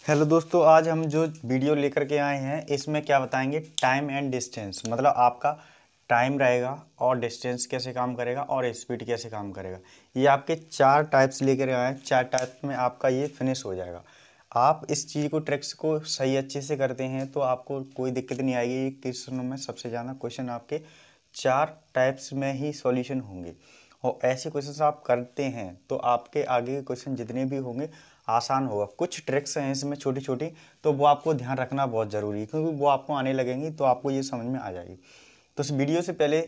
Hello दोस्तों, आज हम जो वीडियो लेकर के आए हैं इसमें क्या बताएंगे, टाइम एंड डिस्टेंस। मतलब आपका टाइम रहेगा और डिस्टेंस कैसे काम करेगा और स्पीड कैसे काम करेगा। ये आपके चार टाइप्स लेकर आए हैं, चार टाइप में आपका ये फिनिश हो जाएगा। आप इस चीज़ को, ट्रिक्स को सही अच्छे से करते हैं तो आपको कोई दिक्कत नहीं आएगी। क्वेश्चनों में सबसे ज़्यादा क्वेश्चन आपके चार टाइप्स में ही सॉल्यूशन होंगे और ऐसे क्वेश्चन आप करते हैं तो आपके आगे के क्वेश्चन जितने भी होंगे आसान होगा। कुछ ट्रिक्स हैं इसमें छोटी छोटी, तो वो आपको ध्यान रखना बहुत ज़रूरी है क्योंकि वो आपको आने लगेंगी तो आपको ये समझ में आ जाएगी। तो इस वीडियो से पहले,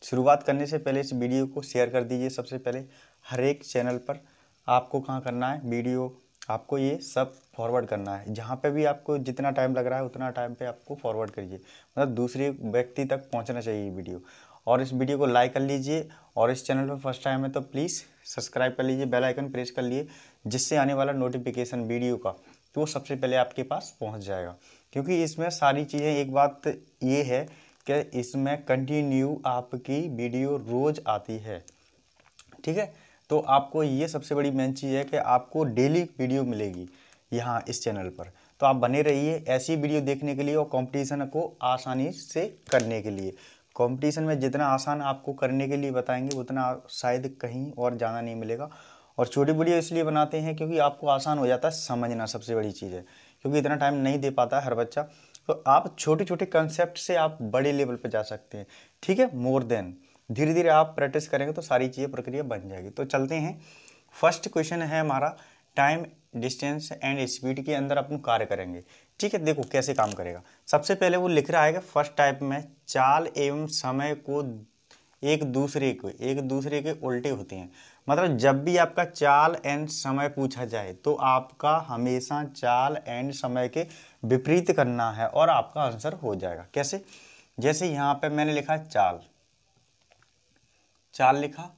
शुरुआत करने से पहले इस वीडियो को शेयर कर दीजिए। सबसे पहले हर एक चैनल पर आपको कहाँ करना है, वीडियो आपको ये सब फॉरवर्ड करना है। जहाँ पे भी आपको जितना टाइम लग रहा है उतना टाइम पे आपको फॉरवर्ड करिए, मतलब दूसरे व्यक्ति तक पहुँचना चाहिए वीडियो। और इस वीडियो को लाइक कर लीजिए और इस चैनल पर फर्स्ट टाइम है तो प्लीज़ सब्सक्राइब कर लीजिए, बेल आइकन प्रेस कर लिए, जिससे आने वाला नोटिफिकेशन वीडियो का तो सबसे पहले आपके पास पहुंच जाएगा। क्योंकि इसमें सारी चीज़ें, एक बात ये है कि इसमें कंटिन्यू आपकी वीडियो रोज़ आती है, ठीक है। तो आपको ये सबसे बड़ी मेन चीज़ है कि आपको डेली वीडियो मिलेगी यहाँ इस चैनल पर। तो आप बने रहिए ऐसी वीडियो देखने के लिए और कंपटीशन को आसानी से करने के लिए। कंपटीशन में जितना आसान आपको करने के लिए बताएंगे उतना शायद कहीं और ज़्यादा नहीं मिलेगा। और छोटी वीडियो इसलिए बनाते हैं क्योंकि आपको आसान हो जाता है समझना, सबसे बड़ी चीज़ है क्योंकि इतना टाइम नहीं दे पाता हर बच्चा। तो आप छोटे छोटे कंसेप्ट से आप बड़े लेवल पर जा सकते हैं, ठीक है। मोर देन धीरे धीरे आप प्रैक्टिस करेंगे तो सारी चीज़ें, प्रक्रिया बन जाएगी। तो चलते हैं। फर्स्ट क्वेश्चन है हमारा, टाइम डिस्टेंस एंड स्पीड के अंदर अपन कार्य करेंगे, ठीक है। देखो कैसे काम करेगा। सबसे पहले वो लिख रहा है कि फर्स्ट टाइप में चाल एवं समय को एक दूसरे के उल्टे होते हैं। मतलब जब भी आपका चाल एंड समय पूछा जाए तो आपका हमेशा चाल एंड समय के विपरीत करना है और आपका आंसर हो जाएगा। कैसे? जैसे यहाँ पे मैंने लिखा चाल, चाल लिखा,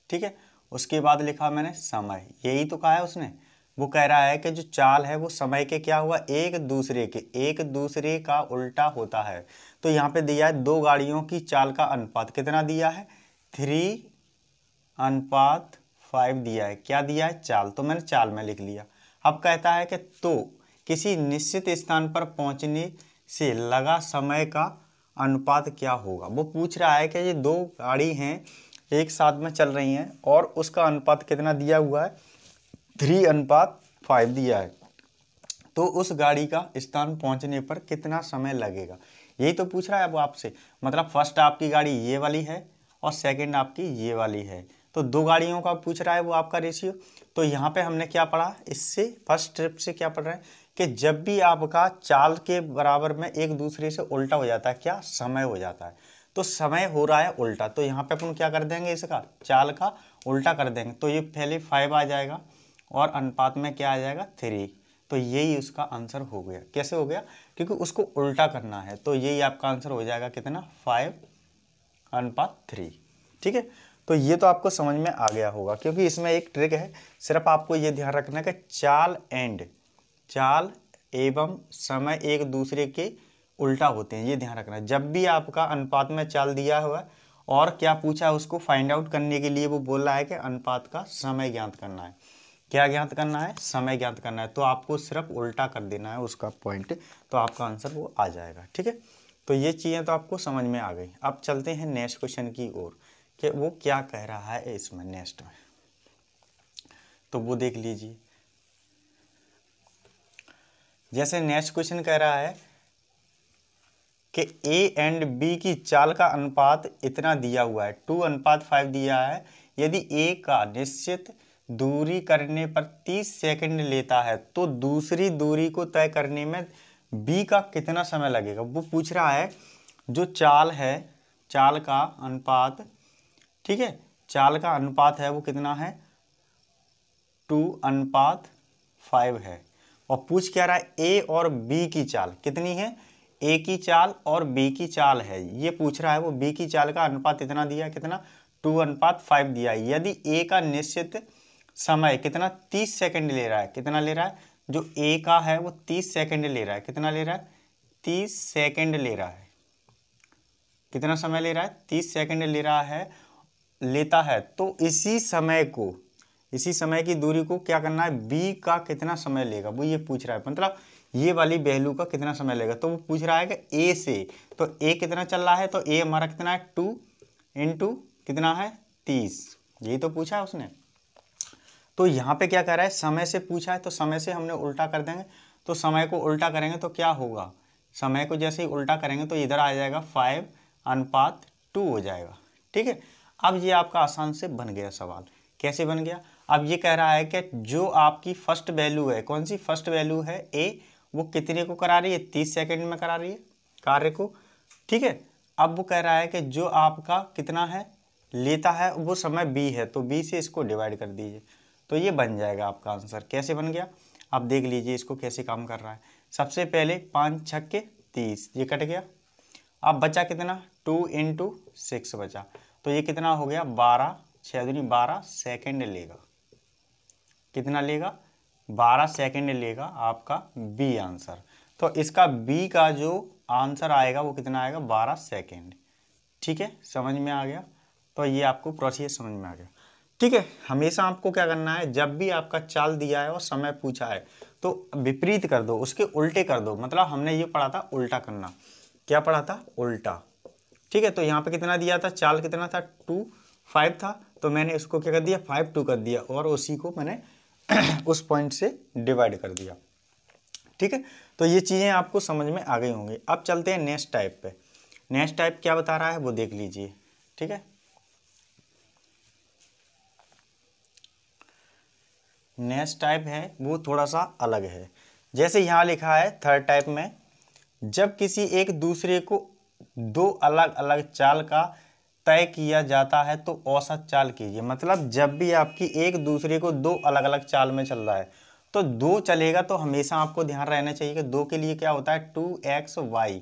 ठीक है। उसके बाद लिखा मैंने समय, यही तो कहा है उसने। वो कह रहा है कि जो चाल है वो समय के क्या हुआ, एक दूसरे का उल्टा होता है। तो यहाँ पे दिया है दो गाड़ियों की चाल का अनुपात कितना दिया है, 3:5 दिया है। क्या दिया है, चाल। तो मैंने चाल में लिख लिया। अब कहता है कि तो किसी निश्चित स्थान पर पहुंचने से लगा समय का अनुपात क्या होगा। वो पूछ रहा है कि ये दो गाड़ी हैं एक साथ में चल रही हैं और उसका अनुपात कितना दिया हुआ है, 3:5 दिया है। तो उस गाड़ी का स्थान पहुंचने पर कितना समय लगेगा, यही तो पूछ रहा है वो आपसे। मतलब फर्स्ट आपकी गाड़ी ये वाली है और सेकंड आपकी ये वाली है, तो दो गाड़ियों का पूछ रहा है वो आपका रेशियो। तो यहाँ पे हमने क्या पढ़ा, इससे फर्स्ट ट्रिप से क्या पढ़ रहे हैं कि जब भी आपका चाल के बराबर में एक दूसरे से उल्टा हो जाता है, क्या, समय हो जाता है। तो समय हो रहा है उल्टा, तो यहाँ पे अपन क्या कर देंगे, इसका चाल का उल्टा कर देंगे। तो ये पहले 5 आ जाएगा और अनुपात में क्या आ जाएगा, 3। तो यही उसका आंसर हो गया। कैसे हो गया, क्योंकि उसको उल्टा करना है। तो यही आपका आंसर हो जाएगा कितना, 5:3, ठीक है। तो ये तो आपको समझ में आ गया होगा क्योंकि इसमें एक ट्रिक है। सिर्फ आपको ये ध्यान रखना है कि चाल एवं समय एक दूसरे के उल्टा होते हैं, ये ध्यान रखना है। जब भी आपका अनुपात में चाल दिया हुआ है और क्या पूछा, उसको फाइंड आउट करने के लिए वो बोल रहा है कि अनुपात का समय ज्ञात करना है। क्या ज्ञात करना है, समय ज्ञात करना है। तो आपको सिर्फ उल्टा कर देना है उसका पॉइंट, तो आपका आंसर वो आ जाएगा, ठीक है। तो ये चीज़ें तो आपको समझ में आ गई। अब चलते हैं नेक्स्ट क्वेश्चन की ओर कि वो क्या कह रहा है इसमें नेक्स्ट में। तो वो देख लीजिए। जैसे नेक्स्ट क्वेश्चन कह रहा है कि ए एंड बी की चाल का अनुपात इतना दिया हुआ है, 2:5 दिया है। यदि ए का निश्चित दूरी करने पर 30 सेकंड लेता है तो दूसरी दूरी को तय करने में बी का कितना समय लगेगा। वो पूछ रहा है जो चाल है, चाल का अनुपात, ठीक है, चाल का अनुपात है वो कितना है, 2:5 है। और पूछ क्या रहा है, ए और बी की चाल कितनी है, ए की चाल और बी की चाल है, ये पूछ रहा है वो। बी की चाल का अनुपात इतना दिया है, कितना, 2:5 दिया है। यदि ए का निश्चित समय कितना, 30 सेकंड ले रहा है। कितना ले रहा है, जो ए का है वो 30 सेकंड ले रहा है। कितना ले रहा है, 30 सेकंड ले रहा है। कितना समय ले रहा है, 30 सेकंड ले रहा है, लेता है। तो इसी समय को इसी समय की दूरी को क्या करना है, बी का कितना समय लेगा, वो ये पूछ रहा है, मतलब ये वाली वैल्यू का कितना समय लेगा। तो वो पूछ रहा है कि ए से, तो ए कितना चल रहा है, तो ए हमारा कितना है 2 इंटू कितना है 30, यही तो पूछा है उसने। तो यहाँ पे क्या कर रहा है, समय से पूछा है तो समय से हमने उल्टा कर देंगे। तो समय को उल्टा करेंगे तो क्या होगा, समय को जैसे ही उल्टा करेंगे तो इधर आ जाएगा 5/2 हो जाएगा। ठीक है, अब ये आपका आसान से बन गया सवाल। कैसे बन गया, अब ये कह रहा है कि जो आपकी फर्स्ट वैल्यू है, कौन सी फर्स्ट वैल्यू है ए, वो कितने को करा रही है, 30 सेकेंड में करा रही है कार्य को। ठीक है, अब वो कह रहा है कि जो आपका कितना है लेता है वो समय बी है, तो बी से इसको डिवाइड कर दीजिए, तो ये बन जाएगा आपका आंसर। कैसे बन गया, आप देख लीजिए इसको कैसे काम कर रहा है। सबसे पहले 5 छक्के 30, ये कट गया। अब बचा कितना, 2 इंटू 6 बचा, तो ये कितना हो गया 12, 6 दूनी 12 सेकेंड लेगा। कितना लेगा, 12 सेकेंड लेगा आपका बी आंसर। तो इसका बी का जो आंसर आएगा वो कितना आएगा, 12 सेकेंड। ठीक है, समझ में आ गया। तो ये आपको प्रोसीजर समझ में आ गया। ठीक है, हमेशा आपको क्या करना है, जब भी आपका चाल दिया है और समय पूछा है तो विपरीत कर दो, उसके उल्टे कर दो। मतलब हमने ये पढ़ा था उल्टा करना, क्या पढ़ा था, उल्टा। ठीक है, तो यहाँ पे कितना दिया था, चाल कितना था 2 5 था, तो मैंने इसको क्या कर दिया 5 2 कर दिया और उसी को मैंने उस पॉइंट से डिवाइड कर दिया। ठीक है, तो ये चीज़ें आपको समझ में आ गई होंगी। अब चलते हैं नेक्स्ट टाइप पे। नेक्स्ट टाइप क्या बता रहा है वो देख लीजिए। ठीक है, नेक्स्ट टाइप है वो थोड़ा सा अलग है। जैसे यहाँ लिखा है थर्ड टाइप में, जब किसी एक दूसरे को दो अलग अलग चाल का तय किया जाता है तो औसत चाल कीजिए। मतलब जब भी आपकी एक दूसरे को दो अलग अलग चाल में चल रहा है तो दो चलेगा, तो हमेशा आपको ध्यान रहना चाहिए कि दो के लिए क्या होता है 2xy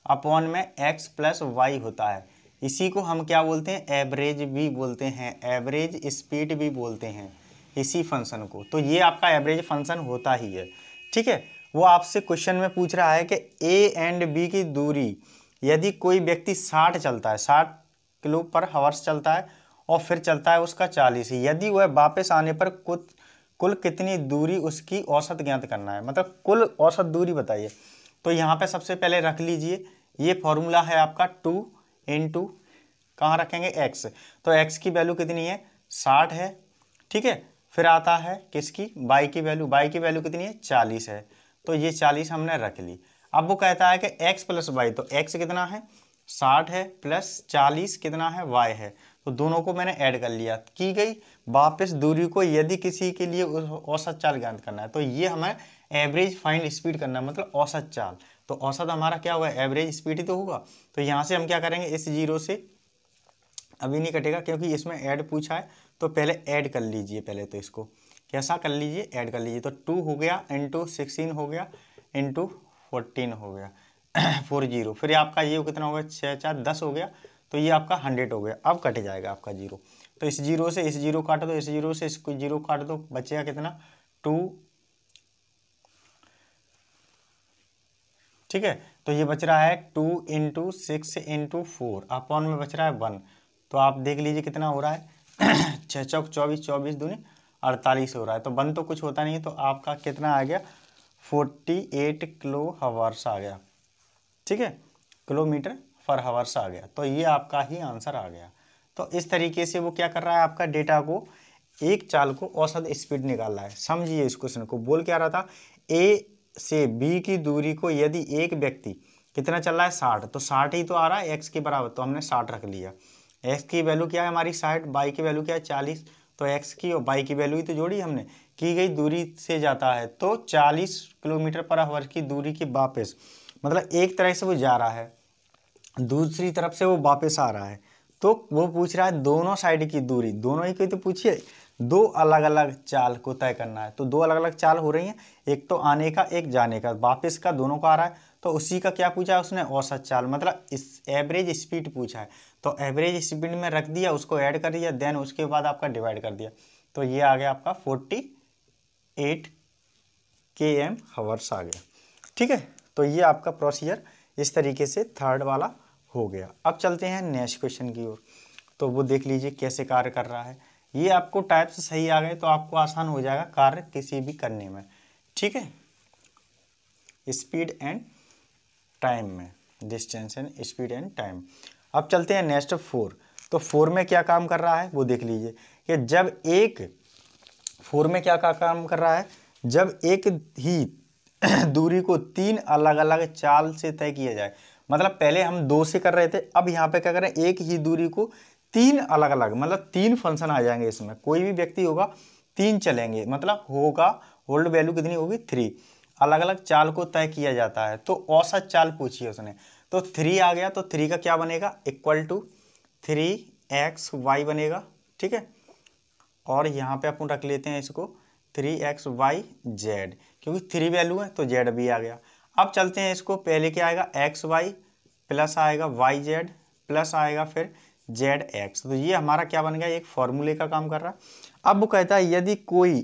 अपॉन में x प्लस वाई होता है। इसी को हम क्या बोलते हैं, एवरेज भी बोलते हैं, एवरेज स्पीड भी बोलते हैं इसी फंक्शन को। तो ये आपका एवरेज फंक्शन होता ही है। ठीक है, वो आपसे क्वेश्चन में पूछ रहा है कि ए एंड बी की दूरी, यदि कोई व्यक्ति 60 चलता है, 60 किलो पर हावर्स चलता है और फिर चलता है उसका 40, यदि वह वापस आने पर कुल कितनी दूरी उसकी औसत ज्ञात करना है। मतलब कुल औसत दूरी बताइए। तो यहाँ पे सबसे पहले रख लीजिए, ये फॉर्मूला है आपका 2 इंटू कहाँ रखेंगे x, तो x की वैल्यू कितनी है 60 है। ठीक है, फिर आता है किसकी, y की वैल्यू, y की वैल्यू कितनी है 40 है, तो ये 40 हमने रख ली। अब वो कहता है कि x प्लस वाई, तो x कितना है 60 है प्लस 40 कितना है y है, तो दोनों को मैंने ऐड कर लिया, की गई वापस दूरी को यदि किसी के लिए औसत चाल ज्ञात करना है। तो ये हमें एवरेज फाइंड स्पीड करना है, मतलब औसत चाल। तो औसत हमारा क्या होगा, एवरेज स्पीड ही तो होगा। तो यहाँ से हम क्या करेंगे, इस जीरो से अभी नहीं कटेगा क्योंकि इसमें ऐड पूछा है, तो पहले ऐड कर लीजिए। पहले तो इसको कैसा कर लीजिए, ऐड कर लीजिए। तो 2 हो गया इंटू 16 हो गया इंटू 14 हो गया 40, फिर आपका ये कितना हो गया 6 4 10 हो गया, तो ये आपका 100 हो गया। अब कट जाएगा आपका जीरो, तो इस जीरो से इस जीरो काट दो, इस जीरो से इसको जीरो काट दो, बचेगा कितना 2। ठीक है, तो ये बच रहा है 2 इंटू 6 इंटू 4 अपॉन में बच रहा है 1। तो आप देख लीजिए कितना हो रहा है 6 चौक 24, 24 दूनी 48 हो रहा है। तो 1 तो कुछ होता नहीं है, तो आपका कितना आ गया 48 किलो हावर्स आ गया। ठीक है, किलोमीटर पर हावर्स आ गया। तो ये आपका ही आंसर आ गया। तो इस तरीके से वो क्या कर रहा है, आपका डेटा को, एक चाल को औसत स्पीड निकाल रहा है। समझिए इस क्वेश्चन को, बोल क्या रहा था, ए से बी की दूरी को यदि एक व्यक्ति कितना चल रहा है 60, तो 60 ही तो आ रहा है x के बराबर, तो हमने 60 रख लिया। x की वैल्यू क्या है हमारी 60, y की वैल्यू क्या है 40, तो x की और y की वैल्यू ही तो जोड़ी हमने। की गई दूरी से जाता है तो 40 किलोमीटर पर आवर की दूरी की वापस, मतलब एक तरह से वो जा रहा है, दूसरी तरफ से वो वापस आ रहा है। तो वो पूछ रहा है दोनों साइड की दूरी, दोनों ही की तो पूछिए, दो अलग अलग चाल को तय करना है। तो दो अलग अलग चाल हो रही हैं, एक तो आने का एक जाने का, वापस का दोनों का आ रहा है, तो उसी का क्या पूछा है उसने, औसत चाल, मतलब इस एवरेज स्पीड पूछा है। तो एवरेज स्पीड में रख दिया, उसको ऐड कर दिया, देन उसके बाद आपका डिवाइड कर दिया, तो ये आ गया आपका 48 km हावर्स आ गया। ठीक है, तो ये आपका प्रोसीजर इस तरीके से थर्ड वाला हो गया। अब चलते हैं नेक्स्ट क्वेश्चन की ओर। तो वो देख लीजिए कैसे कार्य कर रहा है। ये आपको टाइप्स सही आ गए तो आपको आसान हो जाएगा कार्य किसी भी करने में। ठीक है, स्पीड एंड टाइम में, distance and speed and time. अब चलते हैं नेक्स्ट 4। तो 4 में क्या काम कर रहा है वो देख लीजिए कि जब एक 4 में क्या काम कर रहा है, जब एक ही दूरी को 3 अलग अलग चाल से तय किया जाए। मतलब पहले हम 2 से कर रहे थे, अब यहाँ पे क्या कर रहे हैं, एक ही दूरी को 3 अलग अलग, मतलब 3 फंक्शन आ जाएंगे इसमें, कोई भी व्यक्ति होगा 3 चलेंगे, मतलब होगा होल्ड वैल्यू कितनी होगी 3, अलग अलग चाल को तय किया जाता है। तो औसत चाल पूछी है उसने, तो 3 आ गया, तो 3 का क्या बनेगा, इक्वल टू 3xy बनेगा। ठीक है, और यहाँ पे अपन रख लेते हैं इसको 3xyz, क्योंकि 3 वैल्यू है तो z भी आ गया। अब चलते हैं इसको, पहले क्या आएगा xy प्लस आएगा yz प्लस आएगा फिर zx। तो ये हमारा क्या बन गया, एक फॉर्मूले का काम कर रहा है। अब वो कहता है यदि कोई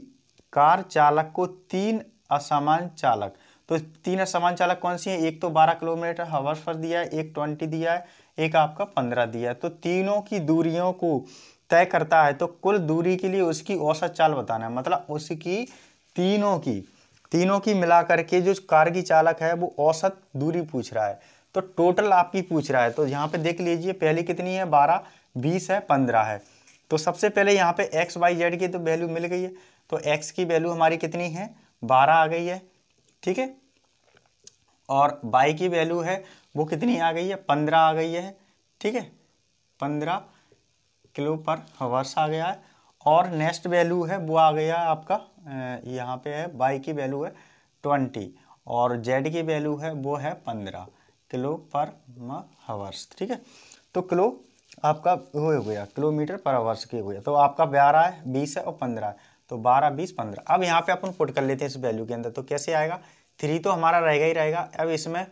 कार चालक को 3 असमान चालक, तो 3 असमान चालक कौन सी है, एक तो 12 किलोमीटर हावर्स पर दिया है, एक 20 दिया है, एक आपका 15 दिया है। तो तीनों की दूरियों को तय करता है, तो कुल दूरी के लिए उसकी औसत चाल बताना है। मतलब उसकी तीनों की मिला करके जो कार की चालक है वो औसत दूरी पूछ रहा है, तो टोटल आपकी पूछ रहा है। तो यहाँ पे देख लीजिए पहले कितनी है, 12, 20 है, 15 है। तो सबसे पहले यहाँ पे एक्स वाई जेड की तो वैल्यू मिल गई है, तो एक्स की वैल्यू हमारी कितनी है, 12 आ गई है। ठीक है, और वाई की वैल्यू है वो कितनी आ गई है, 15 आ गई है। ठीक है, 15 किलो पर हावर्स आ गया है। और नेक्स्ट वैल्यू है वो आ गया आपका यहाँ पे है, वाई की वैल्यू है 20 और जेड की वैल्यू है वो है 15 किलो पर हावर्स। ठीक है, तो किलो आपका हो गया, किलोमीटर पर आवर्स के हो गया। तो आपका 12 है, 20 है और 15 है, तो 12, 20, 15। अब यहाँ पे अपन पुट कर लेते हैं इस वैल्यू के अंदर, तो कैसे आएगा, 3 तो हमारा रहेगा ही रहेगा। अब इसमें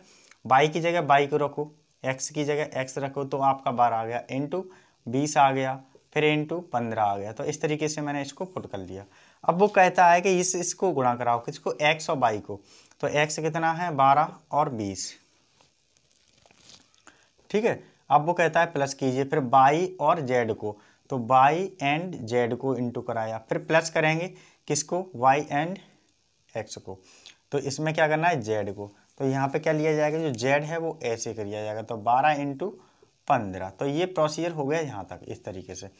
बाई की जगह बाई को रखो, एक्स की जगह एक्स रखो, तो आपका 12 आ गया, इंटू 20 आ गया, फिर इंटू 15 आ गया। तो इस तरीके से मैंने इसको पुट कर लिया। अब वो कहता है कि इसको गुणा कराओ, किसको, एक्स और बाई को। तो एक्स कितना है, 12 और 20। ठीक है, अब वो कहता है प्लस कीजिए फिर बाई और जेड को, तो बाई एंड जेड को इंटू कराया, फिर प्लस करेंगे किसको, वाई एंड एक्स को। तो इसमें क्या करना है, जेड को। तो यहाँ पे क्या लिया जाएगा, जो जेड है वो ऐसे कर लिया जाएगा, तो 12 इंटू 15। तो ये प्रोसीजर हो गया यहाँ तक इस तरीके से।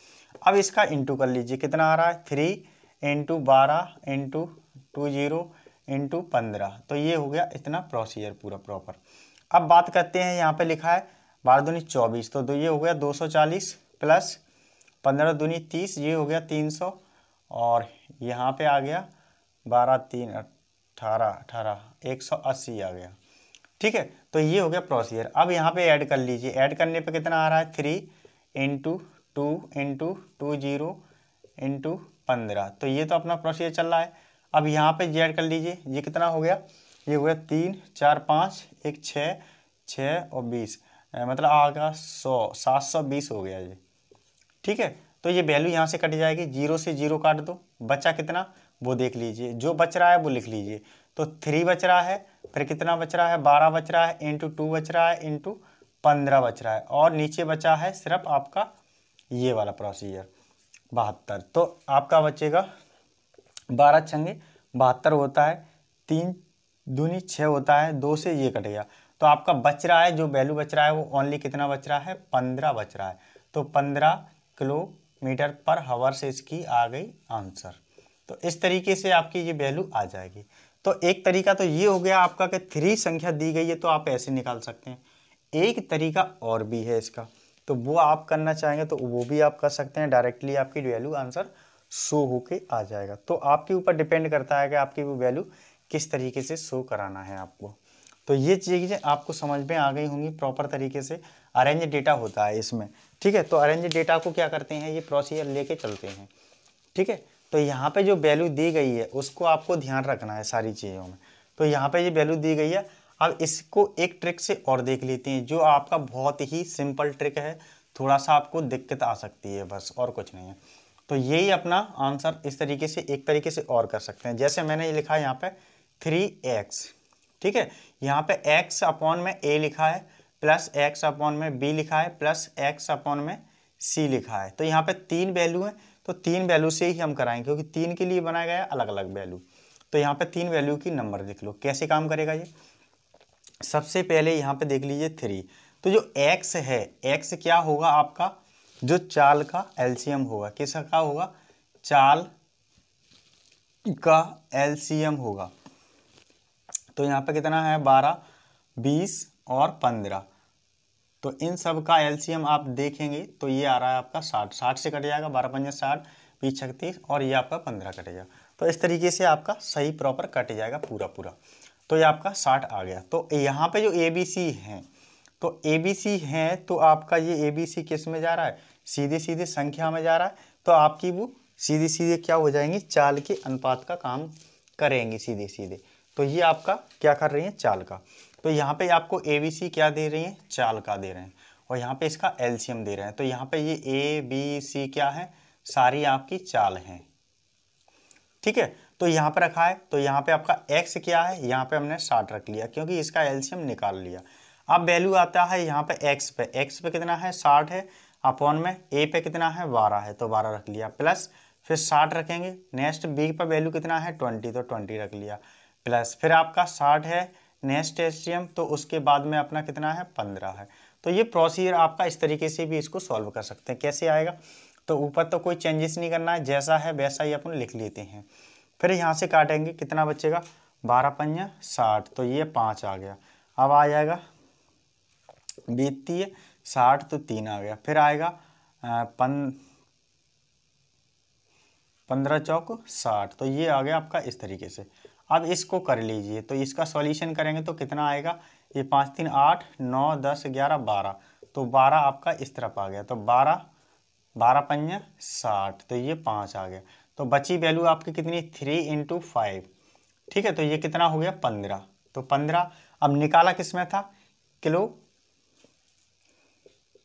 अब इसका इंटू कर लीजिए, कितना आ रहा है, 3 इंटू 12 इंटू 20 इंटू 15। तो ये हो गया इतना प्रोसीजर पूरा प्रॉपर। अब बात करते हैं, यहाँ पे लिखा है 12 दूनी 24, तो ये हो गया 240 प्लस 15 दूनी 30, ये हो गया 300, और यहाँ पे आ गया 12, 3, 18, 18, 180 आ गया। ठीक है, तो ये हो गया प्रोसीजर। अब यहाँ पे ऐड कर लीजिए, ऐड करने पे कितना आ रहा है, 3 इंटू 2 इंटू 20 इंटू 15। तो ये तो अपना प्रोसीजर चल रहा है। अब यहाँ पे ऐड कर लीजिए, ये कितना हो गया, ये हो गया 3, 4, 5, 1, 6, 6 और 20, मतलब आ गया 100, 720 हो गया ये। ठीक है, तो ये वैल्यू यहाँ से कट जाएगी, 0 से 0 काट दो, बचा कितना वो देख लीजिए, जो बच रहा है वो लिख लीजिए। तो 3 बच रहा है, फिर कितना बच रहा है, 12 बच रहा है, इंटू 2 बच रहा है, इंटू 15 बच रहा है, और नीचे बचा है सिर्फ आपका ये वाला प्रोसीजर 72। तो आपका बचेगा 12 छंगे 72 होता है, 3 दूनी 6 होता है, 2 से ये कट गया, तो आपका बच रहा है, जो वैल्यू बच रहा है वो ओनली कितना बच रहा है, 15 बच रहा है। तो 15 किलोमीटर पर हावर से इसकी आ गई आंसर। तो इस तरीके से आपकी ये वैल्यू आ जाएगी। तो एक तरीका तो ये हो गया आपका कि 3 संख्या दी गई है तो आप ऐसे निकाल सकते हैं। एक तरीका और भी है इसका, तो वो आप करना चाहेंगे तो वो भी आप कर सकते हैं, डायरेक्टली आपकी वैल्यू आंसर शो होके आ जाएगा। तो आपके ऊपर डिपेंड करता है कि आपकी वो वैल्यू किस तरीके से शो कराना है आपको। तो ये चीज़ें आपको समझ में आ गई होंगी प्रॉपर तरीके से। अरेंज डेटा होता है इसमें। ठीक है, तो अरेंज डेटा को क्या करते हैं, ये प्रोसीजर लेके चलते हैं। ठीक है, तो यहाँ पे जो वैल्यू दी गई है उसको आपको ध्यान रखना है सारी चीज़ों में। तो यहाँ पे ये वैल्यू दी गई है। अब इसको एक ट्रिक से और देख लेते हैं, जो आपका बहुत ही सिंपल ट्रिक है, थोड़ा सा आपको दिक्कत आ सकती है बस, और कुछ नहीं है। तो यही अपना आंसर इस तरीके से एक तरीके से और कर सकते हैं। जैसे मैंने ये लिखा है यहाँ पे 3x। ठीक है, यहाँ पे x अपॉन में a लिखा है, प्लस x अपॉन में b लिखा है, प्लस x अपॉन में c लिखा है। तो यहाँ पे 3 वैल्यू है, तो 3 वैल्यू से ही हम कराएंगे, क्योंकि 3 के लिए बनाया गया अलग अलग वैल्यू। तो यहाँ पे 3 वैल्यू की नंबर लिख लो। कैसे काम करेगा ये, सबसे पहले यहाँ पे देख लीजिए 3। तो जो x है, x क्या होगा आपका, जो चाल का एलसीएम होगा। किसका होगा, चाल का एलसीएम होगा। तो यहाँ पे कितना है, 12, 20 और 15। तो इन सब का एलसीएम आप देखेंगे तो ये आ रहा है आपका 60। 60 से कट जाएगा, 12 पंजे 60, 20 36 और ये आपका 15 कटेगा। तो इस तरीके से आपका सही प्रॉपर कट जाएगा पूरा पूरा। तो ये आपका 60 आ गया। तो यहाँ पे जो ABC हैं, तो ABC हैं, तो आपका ये ABC किस में जा रहा है, सीधे सीधे संख्या में जा रहा है। तो आपकी वो सीधे सीधे क्या हो जाएंगी, चाल के अनुपात का काम करेंगे सीधे सीधे। तो ये आपका क्या कर रही है, चाल का। तो यहाँ पे आपको ABC क्या दे रही है, चाल का दे रहे हैं, और यहाँ पे इसका एलसीएम दे रहे हैं। तो यहाँ पे ये ABC क्या है, सारी आपकी चाल हैं, ठीक है। तो यहाँ पे रखा है, तो यहाँ पे आपका x क्या है, यहाँ पे हमने 60 रख लिया, क्योंकि इसका एलसीएम निकाल लिया। अब वैल्यू आता है यहाँ पे x पे कितना है, 60 है, अपॉन में a पे कितना है, 12 है, तो 12 रख लिया, प्लस फिर 60 रखेंगे। नेक्स्ट b पर वैल्यू कितना है, 20, तो 20 रख लिया, प्लस फिर आपका 60 है नेक्स्ट एलसीएम, तो उसके बाद में अपना कितना है, 15 है। तो ये प्रोसीजर आपका इस तरीके से भी इसको सॉल्व कर सकते हैं। कैसे आएगा, तो ऊपर तो कोई चेंजेस नहीं करना है, जैसा है वैसा ही अपन लिख लेते हैं। फिर यहाँ से काटेंगे, कितना बचेगा, 12 पंजा 60, तो ये 5 आ गया। अब आ जाएगा 60, तो 3 आ गया। फिर आएगा 15 चौक 60, तो ये आ गया आपका इस तरीके से। अब इसको कर लीजिए, तो इसका सॉल्यूशन करेंगे तो कितना आएगा, ये 5 3 8 9 10 11 12, तो 12 आपका इस तरफ आ गया। तो 12 पंजा 60, तो ये 5 आ गया। तो बची वैल्यू आपकी कितनी, 3 × 5, ठीक है। तो ये कितना हो गया, 15। तो 15 अब निकाला किस में था,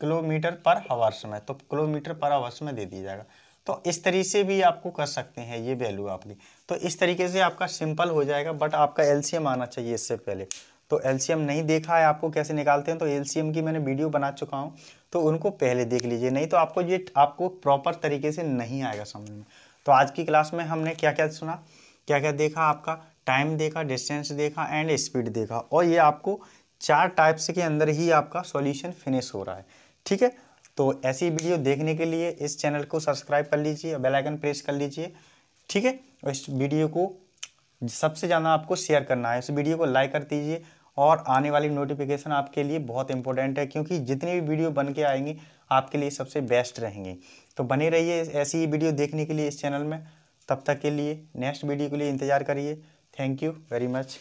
किलोमीटर पर हावर्स में, तो किलोमीटर पर हावर्स में दे दिया जाएगा। तो इस तरीके से भी आपको कर सकते हैं ये वैल्यू आपकी। तो इस तरीके से आपका सिंपल हो जाएगा, बट आपका एलसीएम आना चाहिए इससे पहले। तो एलसीएम नहीं देखा है आपको कैसे निकालते हैं, तो एलसीएम की मैंने वीडियो बना चुका हूँ, तो उनको पहले देख लीजिए, नहीं तो आपको ये आपको प्रॉपर तरीके से नहीं आएगा समझ में। तो आज की क्लास में हमने क्या क्या सुना, क्या क्या देखा, आपका टाइम देखा, डिस्टेंस देखा एंड स्पीड देखा, और ये आपको 4 टाइप्स के अंदर ही आपका सॉल्यूशन फिनिश हो रहा है, ठीक है। तो ऐसी वीडियो देखने के लिए इस चैनल को सब्सक्राइब कर लीजिए, बेल आइकन प्रेस कर लीजिए, ठीक है। और इस वीडियो को सबसे ज़्यादा आपको शेयर करना है, इस वीडियो को लाइक कर दीजिए, और आने वाली नोटिफिकेशन आपके लिए बहुत इंपॉर्टेंट है, क्योंकि जितनी भी वीडियो बन के आएंगी आपके लिए सबसे बेस्ट रहेंगी। तो बने रहिए ऐसी ही वीडियो देखने के लिए इस चैनल में। तब तक के लिए नेक्स्ट वीडियो के लिए इंतज़ार करिए। Thank you very much.